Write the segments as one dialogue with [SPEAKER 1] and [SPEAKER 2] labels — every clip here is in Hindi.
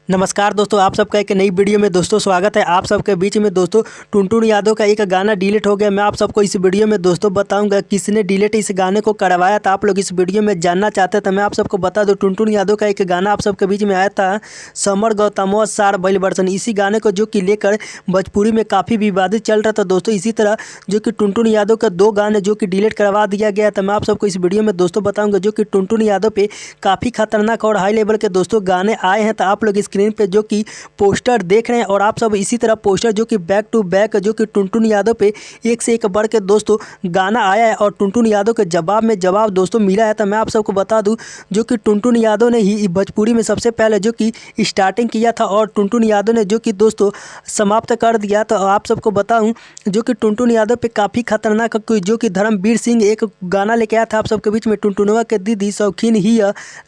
[SPEAKER 1] नमस्कार दोस्तों, आप सबका एक नई वीडियो में दोस्तों स्वागत है। आप सबके बीच में दोस्तों टुनटुन यादव का एक गाना डिलीट हो गया। मैं आप सबको इस वीडियो में दोस्तों बताऊंगा किसने डिलीट इस गाने को करवाया था। आप लोग इस वीडियो में जानना चाहते हैं तो मैं आप सबको बता दूं, टुनटुन यादव का एक गाना आप सबके बीच में आया था, समर गौतमवा सार बैल वर्सन। इसी गाने को जो कि लेकर भोजपुरी में काफ़ी विवादित चल रहा था दोस्तों। इसी तरह जो कि टुनटुन यादव का 2 गाने जो कि डिलीट करवा दिया गया था। मैं आप सबको इस वीडियो में दोस्तों बताऊँगा जो कि टुनटुन यादव पे काफ़ी खतरनाक और हाई लेवल के दोस्तों गाने आए हैं। तो आप लोग स्क्रीन पे जो कि पोस्टर देख रहे हैं और आप सब इसी तरह पोस्टर जो कि बैक टू बैक जो कि टुनटुन यादव पे एक से एक बढ़ के दोस्तों गाना आया है और टुनटुन यादव के जवाब में जवाब दोस्तों मिला है। तो मैं आप सबको बता दूं जो कि टुनटुन यादव ने ही भोजपुरी में सबसे पहले जो कि स्टार्टिंग किया था और टुनटुन यादव ने जो कि दोस्तों समाप्त कर दिया। तो आप सबको बताऊं जो कि टुनटुन यादव पे काफ़ी खतरनाक जो कि धर्मवीर सिंह एक गाना लेके आया था आप सबके बीच में, टुनटुनवा के दीदी शौकीन ही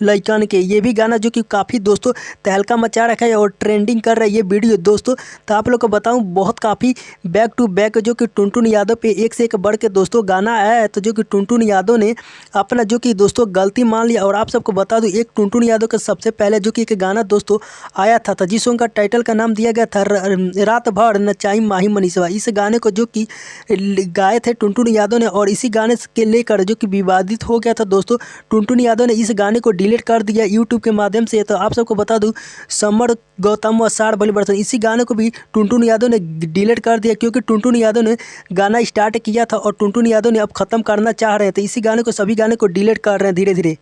[SPEAKER 1] लइकन के। ये भी गाना जो कि काफ़ी दोस्तों तहलका मचा रखा है और ट्रेंडिंग कर रहा है ये वीडियो दोस्तों। तो आप लोग को बताऊं बहुत काफ़ी बैक टू बैक जो कि टुनटुन यादव पे एक से एक बढ़ के दोस्तों गाना आया है। तो जो कि टुनटुन यादव ने अपना जो कि दोस्तों गलती मान लिया। और आप सबको बता दूं एक टुनटुन यादव का सबसे पहले जो कि एक गाना दोस्तों आया था जिस सॉन्ग का टाइटल का नाम दिया गया था रात भर नचाई माही मनीषवा। इस गाने को जो कि गाए थे टुनटुन यादव ने और इसी गाने के लेकर जो कि विवादित हो गया था दोस्तों। टुनटुन यादव ने इस गाने को डिलीट कर दिया यूट्यूब के माध्यम से। तो आप सबको बता दूं समर गौतमवा सार बैल वर्सन, इसी गाने को भी टुनटुन यादव ने डिलीट कर दिया क्योंकि टुनटुन यादव ने गाना स्टार्ट किया था और टुनटुन यादव ने अब ख़त्म करना चाह रहे थे। इसी गाने को सभी गाने को डिलीट कर रहे हैं धीरे धीरे।